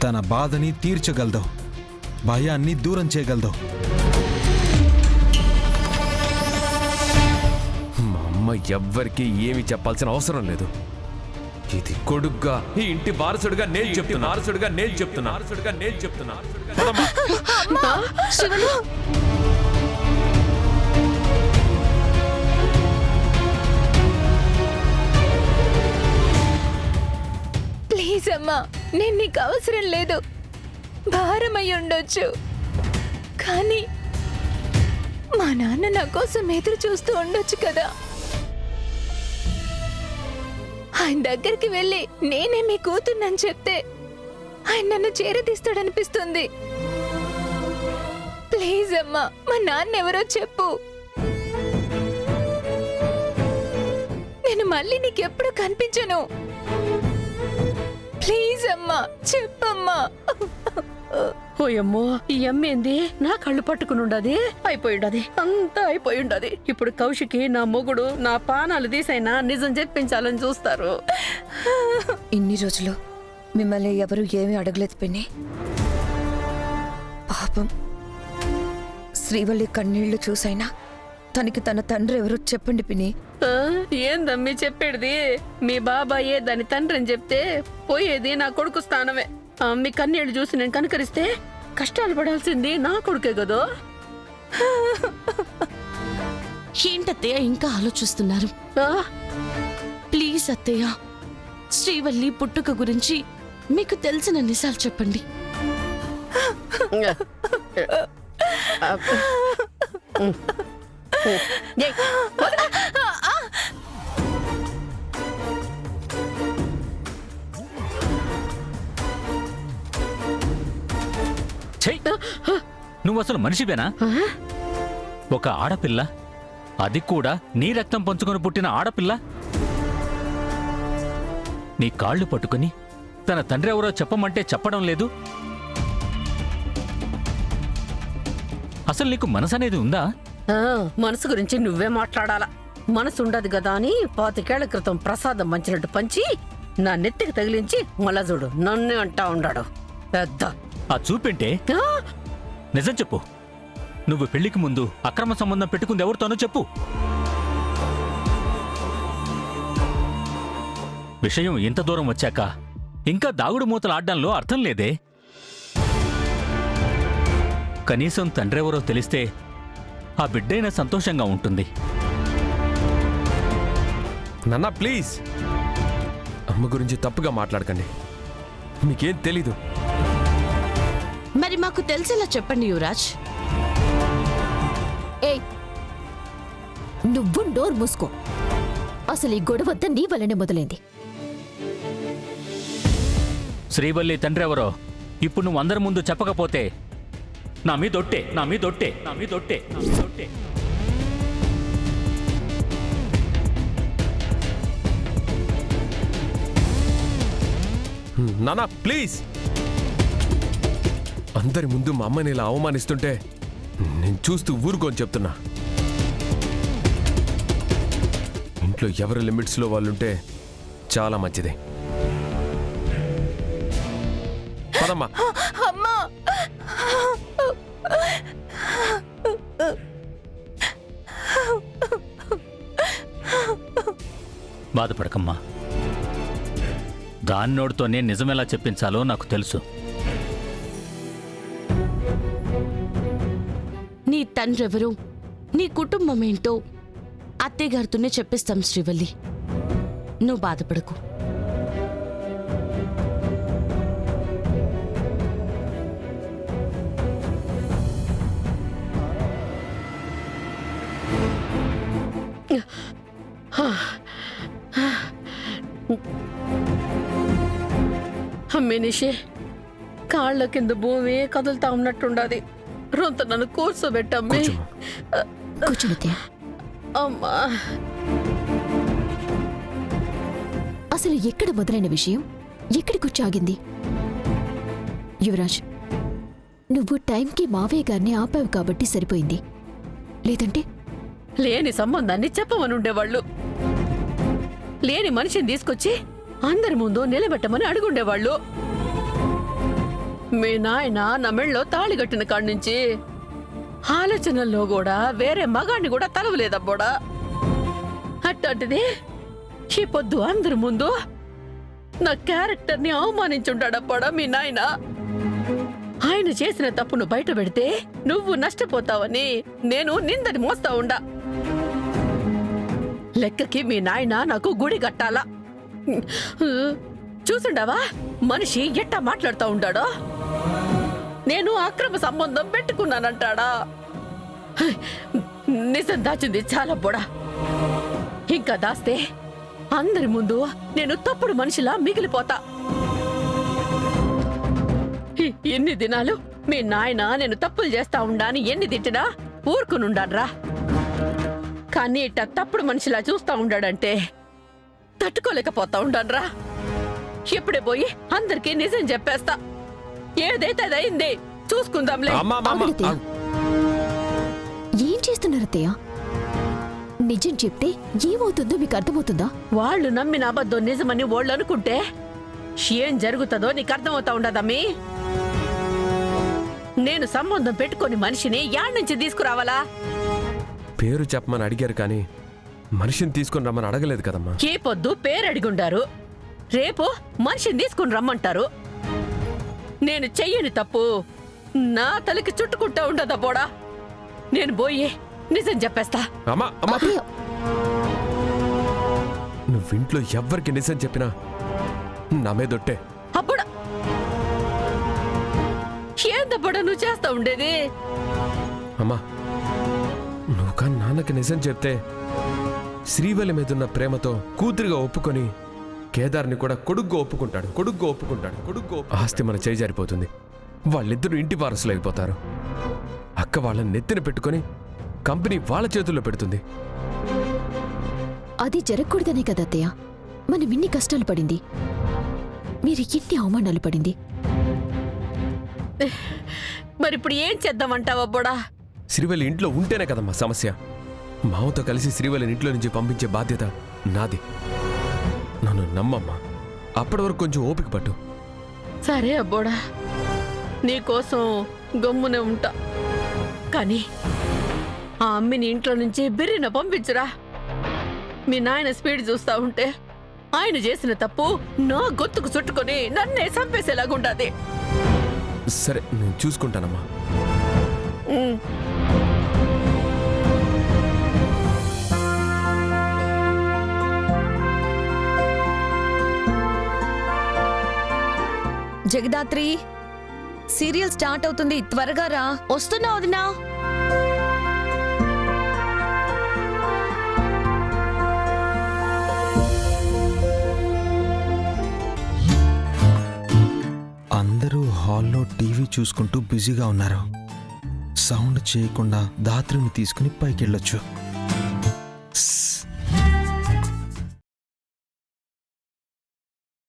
తన బాధని తీర్చగలదు, భయాన్ని దూరం చేయగలదు. మా అమ్మ ఎవ్వరికి ఏమి చెప్పాల్సిన అవసరం లేదు. ఇది కొడుగ్గా ఈ ఇంటి వారసుడిగా నేను చెప్తున్నా. ప్లీజ్ అమ్మా, నేను నీకు అవసరం లేదు, భారమై ఉండొచ్చు, కానీ మా నాన్న నా కోసం ఎదురు చూస్తూ ఉండొచ్చు కదా. ఆయన దగ్గరికి వెళ్ళి నేనే మీ కూతుర్నని చెప్తే ఆయన నన్ను చేరదీస్తాడనిపిస్తుంది. ప్లీజ్ అమ్మా, మా నాన్న ఎవరో చెప్పు. నేను మళ్ళీ నీకెప్పుడు కనిపించను. ప్లీజ్ అమ్మా, చెప్పమ్మా. ఓయమ్మో, ఈ అమ్మేంది నా కళ్ళు పట్టుకుని ఉండది, అయిపోయిండది, అంతా అయిపోయి ఉండది. ఇప్పుడు కౌశికి నా మొగుడు నా పానాలు తీసైనా నిజం చెప్పించాలని చూస్తారు. ఇన్ని రోజులు మిమ్మల్ని ఎవరు ఏమీ అడగలేదు పిన్ని. పాపం శ్రీవల్లి కన్నీళ్లు చూసైనా తనకి తన తండ్రి ఎవరో చెప్పండి పిన్ని. ఏందమ్మి చెప్పేది? మీ బాబాయే దాని తండ్రి అని చెప్తే పోయేది నా కొడుకు స్థానమే. మీ కన్నీళ్లు చూసి నేను కనుకరిస్తే కష్టాలు పడాల్సింది నా కొడుకే కదా. ఏంటత్తయ్య ఇంకా ఆలోచిస్తున్నారు? ప్లీజ్ అత్తయ్య, శ్రీవల్లి పుట్టుక గురించి మీకు తెలిసిన నిజాలు చెప్పండి. నువ్వు అసలు మనిషివేనా? ఒక ఆడపిల్ల, అది కూడా నీ రక్తం పంచుకొని పుట్టిన ఆడపిల్ల, నీ కాళ్ళు పట్టుకుని తన తండ్రి ఎవరో చెప్పమంటే చెప్పడం లేదు. అసలు నీకు మనసు అనేది ఉందా? మనసు గురించి నువ్వే మాట్లాడాలా. మనసు ఉండదు కదా అని 25 ఏళ్ల క్రితం ప్రసాదం పంచినట్టు పంచి నా నెత్తికి తగిలించి మళ్ళా చూడు నన్ను అంటా ఉన్నాడు పెద్ద. ఆ చూపింటే నిజం చెప్పు. నువ్వు పెళ్లికి ముందు అక్రమ సంబంధం పెట్టుకుంది ఎవరితోనో చెప్పు. విషయం ఇంత దూరం వచ్చాక ఇంకా దాగుడు మూతలు ఆడ్డంలో అర్థం లేదే. కనీసం తండ్రెవరో తెలిస్తే ఆ బిడ్డైనా సంతోషంగా ఉంటుంది. నాన్న ప్లీజ్, అమ్మ గురించి తప్పుగా మాట్లాడకండి. మీకేం తెలీదు. మరి మాకు తెలిసేలా చెప్పండి యువరాజ్. ఏయ్, నువ్వు డోర్ మూసుకో. అసలు ఈ గొడవంతా నీ వల్లనే మొదలైంది. శ్రీవల్లి తండ్రి ఎవరో ఇప్పుడు నువ్వు అందరి ముందు చెప్పకపోతే నా మీదొట్టే. నానా ప్లీజ్, అందరి ముందు మా అమ్మని ఇలా అవమానిస్తుంటే నేను చూస్తూ ఊరుకోని చెప్తున్నా. ఇంట్లో ఎవరి లిమిట్స్లో వాళ్ళుంటే చాలా మంచిది. పదమ్మా. అమ్మా, బాధపడకమ్మా. దాన్నోడితోనే నిజమెలా చెప్పించాలో నాకు తెలుసు. నీ తండ్రెవరో, నీ కుటుంబం ఏంటో అత్తయ్యగారితోనే చెప్పిస్తాం శ్రీవల్లి. నువ్వు బాధపడకు. అమ్మేనిషే, కాళ్ళ కింద భూమి కదులుతా ఉన్నట్టుండది. రొంత నన్ను కూర్చోబెట్టమ్మే. కూర్చునితే అమ్మా, అసలు ఎక్కడ మొదలైన విషయం ఎక్కడికొచ్చి ఆగింది? యువరాజ్, నువ్వు టైంకి మావయ్య గారిని ఆపావు కాబట్టి సరిపోయింది. లేదంటే లేని సంబంధాన్ని చెప్పమని ఉండేవాళ్ళు. లేని మనిషిని తీసుకొచ్చి అందరి ముందు నిలబెట్టమని అడుగుండేవాళ్ళు. మీ నాయన నా మెళ్ళో తాళి కట్టిన కాడి నుంచి ఆలోచనల్లో కూడా వేరే మగాన్ని కూడా తలవలేదబ్బోడా. అట్లాంటిది ఈ పొద్దు అందరి ముందు నా క్యారెక్టర్ని అవమానించుంటాడబ్బోడా మీ నాయన. ఆయన చేసిన తప్పును బయట పెడితే నువ్వు నష్టపోతావని నేను నిందని మోస్తా ఉండా. లెక్కకి మీ నాయన నాకు గుడి కట్టాలా. చూసుండావా మనిషి ఎట్టా మాట్లాడుతూ ఉంటాడో. నేను అక్రమ సంబంధం పెట్టుకున్నానంటాడా. నిజం దాచింది చాలా బొడా. ఇంకా దాస్తే అందరి ముందు నేను తప్పుడు మనిషిలా మిగిలిపోతా. ఎన్ని దినాలు మీ నాయన నేను తప్పులు చేస్తా ఉండా అని ఎన్ని తిట్టినా ఊరుకునుండాడ్రా. కానీ ఇట్ట తప్పుడు మనిషిలా చూస్తా ఉండాడంటే తట్టుకోలేకపోతా ఉండాడ్రా. ఎప్పుడే పోయి అందరికీ నిజం చెప్పేస్తా. ఏదైతే అదైంది చూసుకుందాంలే. ఏం చేస్తున్నారు అత్తయ్య? నిజం చెప్తే ఏమవుతుందో మీకు అర్థమవుతుందా? వాళ్ళు నమ్మిన అబద్ధం నిజమని వాళ్ళు అనుకుంటే ఏం జరుగుతుందో నీకు అర్థమవుతా ఉండదమ్మీ. నేను సంబంధం పెట్టుకొని మనిషిని యాడ్ నుంచి తీసుకురావాలా? పేరు చెప్పమని అడిగారు కానీ మనిషిని తీసుకుని రమ్మని అడగలేదు కదమ్మా. ఏ పొద్దు పేరు అడిగుండారు, రేపు మనిషిని తీసుకుని రమ్మంటారు. నేను చెయ్యని తప్పు నా తలకి చుట్టుకుంటా ఉండదా బోడా. నేను పోయి నిజం చెప్పేస్తా. నువ్వింట్లో ఎవ్వరికి నిజం చెప్పినా నా మీదొట్టే. అప్పుడా ఏందప్పుడా నువ్వు చేస్తా ఉండేది? అమ్మా నువ్వు కానీ నాన్నకి నిజం చెప్తే శ్రీవల్లి మీదున్న ప్రేమతో కూతురిగా ఒప్పుకొని కేదార్ని కూడా కొడుగ్గా ఒప్పుకుంటాడు. ఆస్తి మన చేయి జారిపోతుంది. వాళ్ళిద్దరూ ఇంటి వారసులు అయిపోతారు. అక్క వాళ్ళని నెత్తిన పెట్టుకొని కంపెనీ వాళ్ళ చేతుల్లో పెడుతుంది. అది జరగకూడదనే కదా అత్తయ్య మనం ఇన్ని కష్టాలు పడింది, మీరు ఎన్ని అవమానాలు పడింది. మరిప్పుడు ఏం చేద్దామంటావా బోడా? శ్రీవల్లి ఇంట్లో ఉంటేనే కదమ్మా సమస్య. మామతో కలిసి శ్రీవల్లిని ఇంట్లో నుంచి పంపించే బాధ్యత నాది. నన్ను నమ్మమ్మా. అప్పటి వరకు కొంచెం ఓపిక పట్టు. సరే అబ్బోడా, నీకోసం గమ్మునే ఉంటా. కానీ ఆ అమ్మిని ఇంట్లో నుంచి బిర్రిన పంపించురా. మీ నాయన స్పీడ్ చూస్తా ఉంటే ఆయన చేసిన తప్పు నా గొంతుకు చుట్టుకొని నన్నే చంపేసేలాగుండాది. సరే నేను చూసుకుంటానమ్మా. జగదాత్రి, సీరియల్ స్టార్ట్ అవుతుంది, త్వరగా రా. వస్తున్నా వదినా. అందరూ హాల్లో టీవీ చూసుకుంటూ బిజీగా ఉన్నారు. సౌండ్ చేయకుండా దాత్రిని తీసుకుని పైకెళ్ళొచ్చు.